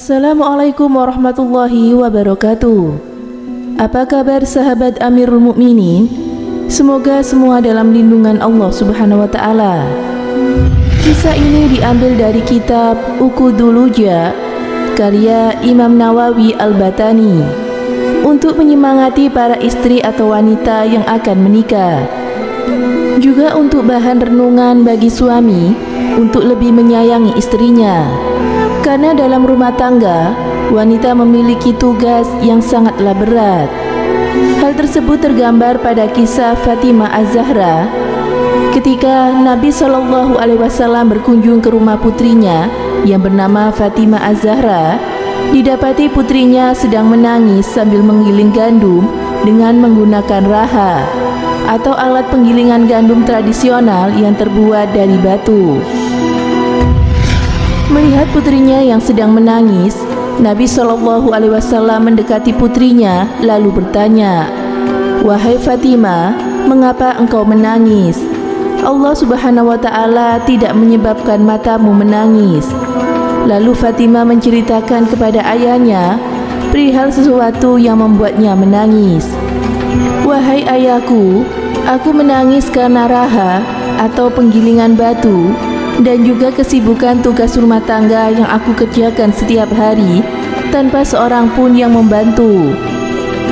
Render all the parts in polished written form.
Assalamualaikum warahmatullahi wabarakatuh. Apa kabar sahabat Amirul Mukminin? Semoga semua dalam lindungan Allah Subhanahu wa taala. Kisah ini diambil dari kitab Uqudul Luja karya Imam Nawawi Al-Batani untuk menyemangati para istri atau wanita yang akan menikah. Juga untuk bahan renungan bagi suami untuk lebih menyayangi istrinya. Karena dalam rumah tangga, wanita memiliki tugas yang sangatlah berat. Hal tersebut tergambar pada kisah Fatimah Az-Zahra ketika Nabi SAW berkunjung ke rumah putrinya yang bernama Fatimah Az-Zahra. Didapati putrinya sedang menangis sambil menggiling gandum dengan menggunakan raha atau alat penggilingan gandum tradisional yang terbuat dari batu. Melihat putrinya yang sedang menangis, Nabi SAW mendekati putrinya lalu bertanya, "Wahai Fatimah, mengapa engkau menangis? Allah Subhanahu wa taala tidak menyebabkan matamu menangis." Lalu Fatimah menceritakan kepada ayahnya perihal sesuatu yang membuatnya menangis. "Wahai ayahku, aku menangis karena raha atau penggilingan batu dan juga kesibukan tugas rumah tangga yang aku kerjakan setiap hari tanpa seorang pun yang membantu."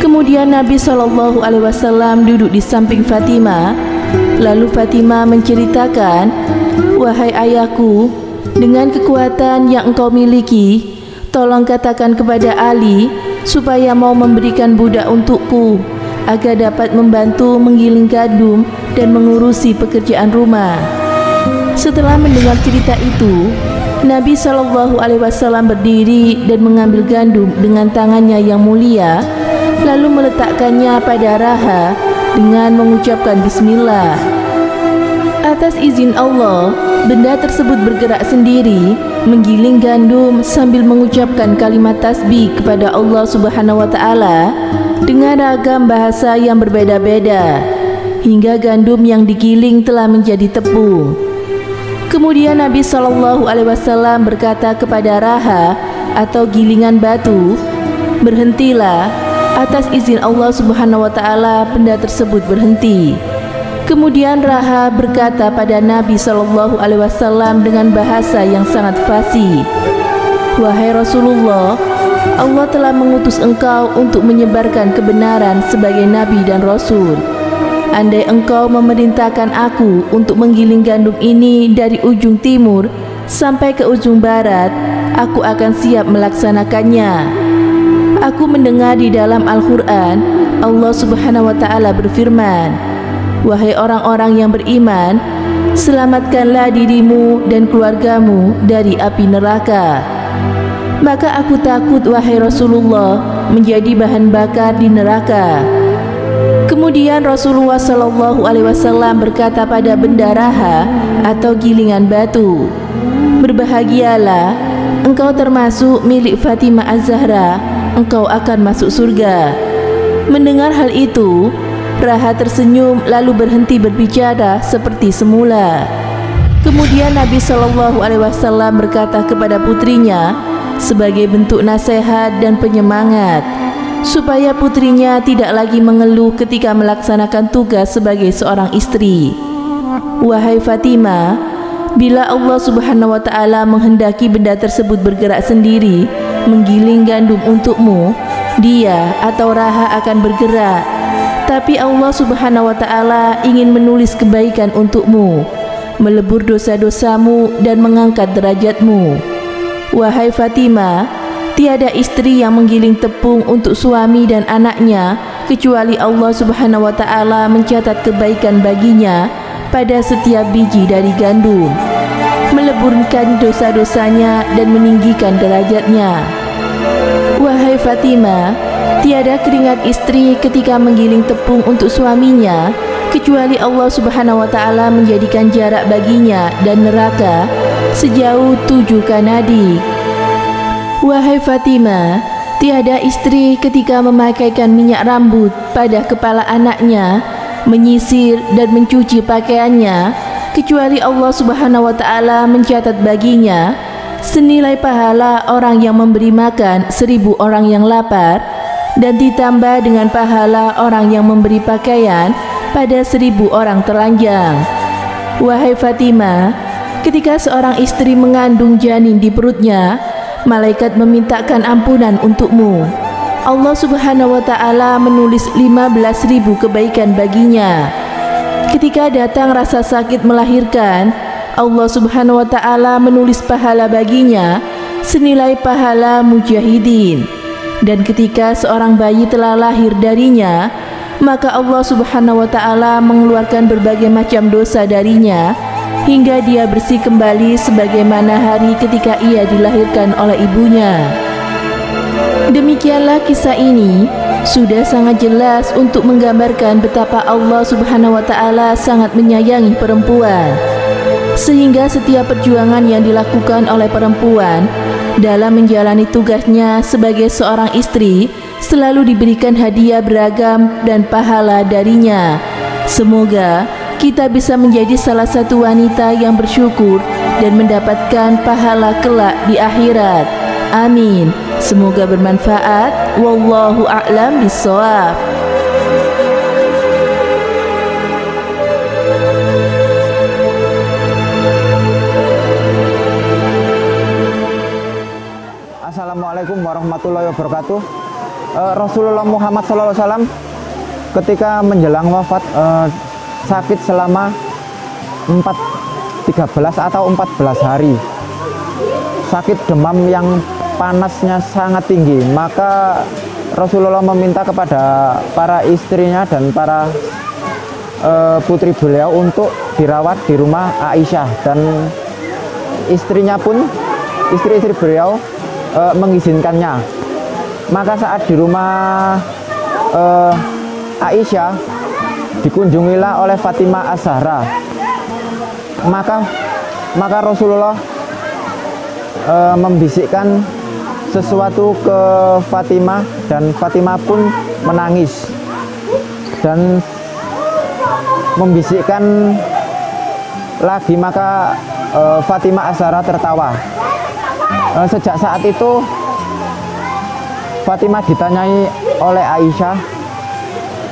Kemudian Nabi SAW duduk di samping Fatimah. Lalu Fatimah menceritakan, "Wahai ayahku, dengan kekuatan yang engkau miliki, tolong katakan kepada Ali supaya mau memberikan budak untukku agar dapat membantu menggiling gandum dan mengurusi pekerjaan rumah." Setelah mendengar cerita itu, Nabi SAW berdiri dan mengambil gandum dengan tangannya yang mulia, lalu meletakkannya pada raha dengan mengucapkan bismillah. Atas izin Allah, benda tersebut bergerak sendiri, menggiling gandum sambil mengucapkan kalimat tasbih kepada Allah Subhanahu wa taala dengan ragam bahasa yang berbeda-beda, hingga gandum yang digiling telah menjadi tepung. Kemudian Nabi SAW berkata kepada raha atau gilingan batu, "Berhentilah." Atas izin Allah Subhanahu wa taala, benda tersebut berhenti. Kemudian raha berkata pada Nabi SAW dengan bahasa yang sangat fasih, "Wahai Rasulullah, Allah telah mengutus engkau untuk menyebarkan kebenaran sebagai Nabi dan Rasul. Andai engkau memerintahkan aku untuk menggiling gandum ini dari ujung timur sampai ke ujung barat, aku akan siap melaksanakannya." Aku mendengar di dalam Al-Quran, Allah Subhanahu wa taala berfirman, "Wahai orang-orang yang beriman, selamatkanlah dirimu dan keluargamu dari api neraka." Maka aku takut, wahai Rasulullah, menjadi bahan bakar di neraka. Kemudian Rasulullah SAW berkata pada benda raha atau gilingan batu, "Berbahagialah, engkau termasuk milik Fatimah Az-Zahra, engkau akan masuk surga." Mendengar hal itu, raha tersenyum lalu berhenti berbicara seperti semula. Kemudian Nabi SAW berkata kepada putrinya sebagai bentuk nasihat dan penyemangat, supaya putrinya tidak lagi mengeluh ketika melaksanakan tugas sebagai seorang istri. "Wahai Fatimah, bila Allah Subhanahu wa taala menghendaki benda tersebut bergerak sendiri, menggiling gandum untukmu, dia atau raha akan bergerak. Tapi Allah Subhanahu wa taala ingin menulis kebaikan untukmu, melebur dosa-dosamu dan mengangkat derajatmu. Wahai Fatimah, tiada istri yang menggiling tepung untuk suami dan anaknya kecuali Allah Subhanahu wa taala mencatat kebaikan baginya pada setiap biji dari gandum, meleburkan dosa-dosanya dan meninggikan derajatnya. Wahai Fatimah, tiada keringat istri ketika menggiling tepung untuk suaminya kecuali Allah Subhanahu wa taala menjadikan jarak baginya dan neraka sejauh 7 kanadik. Wahai Fatimah, tiada istri ketika memakaikan minyak rambut pada kepala anaknya, menyisir dan mencuci pakaiannya kecuali Allah Subhanahu wa taala mencatat baginya senilai pahala orang yang memberi makan 1000 orang yang lapar, dan ditambah dengan pahala orang yang memberi pakaian pada 1000 orang telanjang. Wahai Fatimah, ketika seorang istri mengandung janin di perutnya, malaikat memintakan ampunan untukmu. Allah Subhanahu wa Ta'ala menulis 15.000 kebaikan baginya. Ketika datang rasa sakit melahirkan, Allah Subhanahu wa Ta'ala menulis pahala baginya senilai pahala mujahidin. Dan ketika seorang bayi telah lahir darinya, maka Allah Subhanahu wa Ta'ala mengeluarkan berbagai macam dosa darinya hingga dia bersih kembali sebagaimana hari ketika ia dilahirkan oleh ibunya. Demikianlah kisah ini sudah sangat jelas untuk menggambarkan betapa Allah Subhanahu wa Ta'ala sangat menyayangi perempuan, sehingga setiap perjuangan yang dilakukan oleh perempuan dalam menjalani tugasnya sebagai seorang istri selalu diberikan hadiah beragam dan pahala darinya. Semoga kita bisa menjadi salah satu wanita yang bersyukur dan mendapatkan pahala kelak di akhirat. Amin. Semoga bermanfaat. Wallahu a'lam bishawab. Assalamualaikum warahmatullahi wabarakatuh. Rasulullah Muhammad SAW ketika menjelang wafat sakit selama 13 atau 14 hari. Sakit demam yang panasnya sangat tinggi. Maka Rasulullah meminta kepada para istrinya dan para putri beliau untuk dirawat di rumah Aisyah, dan istrinya pun, istri-istri beliau mengizinkannya. Maka saat di rumah Aisyah dikunjungilah oleh Fatimah Az-Zahra. Maka Rasulullah membisikkan sesuatu ke Fatimah, dan Fatimah pun menangis dan membisikkan lagi. Maka Fatimah Az-Zahra tertawa. Sejak saat itu Fatimah ditanyai oleh Aisyah,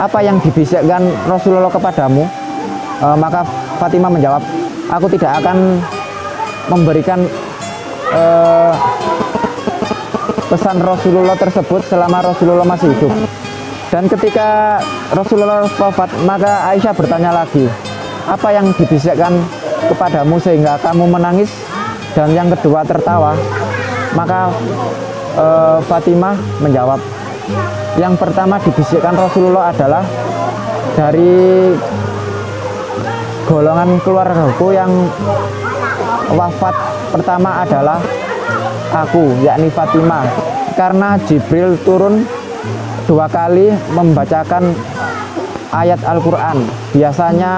apa yang dibisikkan Rasulullah kepadamu? Maka Fatimah menjawab, aku tidak akan memberikan pesan Rasulullah tersebut selama Rasulullah masih hidup. Dan ketika Rasulullah wafat, maka Aisyah bertanya lagi, apa yang dibisikkan kepadamu sehingga kamu menangis dan yang kedua tertawa? Maka Fatimah menjawab, yang pertama dibisikkan Rasulullah adalah dari golongan keluargaku yang wafat pertama adalah aku, yakni Fatimah, karena Jibril turun 2 kali membacakan ayat Al-Quran. Biasanya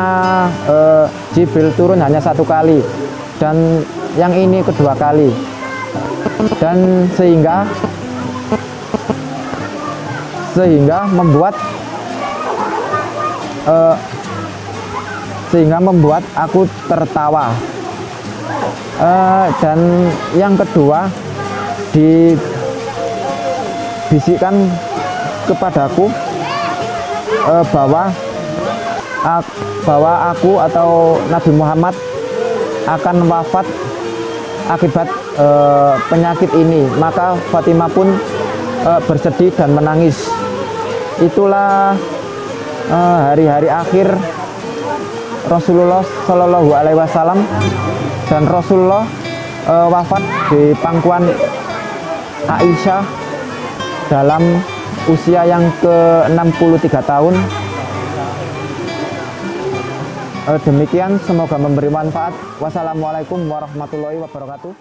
Jibril turun hanya 1 kali, dan yang ini kedua kali. Dan sehingga membuat aku tertawa. Dan yang kedua dibisikkan kepadaku bahwa aku atau Nabi Muhammad akan wafat akibat penyakit ini. Maka Fatimah pun bersedih dan menangis. Itulah hari-hari akhir Rasulullah Shallallahu Alaihi Wasallam, dan Rasulullah wafat di pangkuan Aisyah dalam usia yang ke-63 tahun. Demikian, semoga memberi manfaat. Wassalamualaikum warahmatullahi wabarakatuh.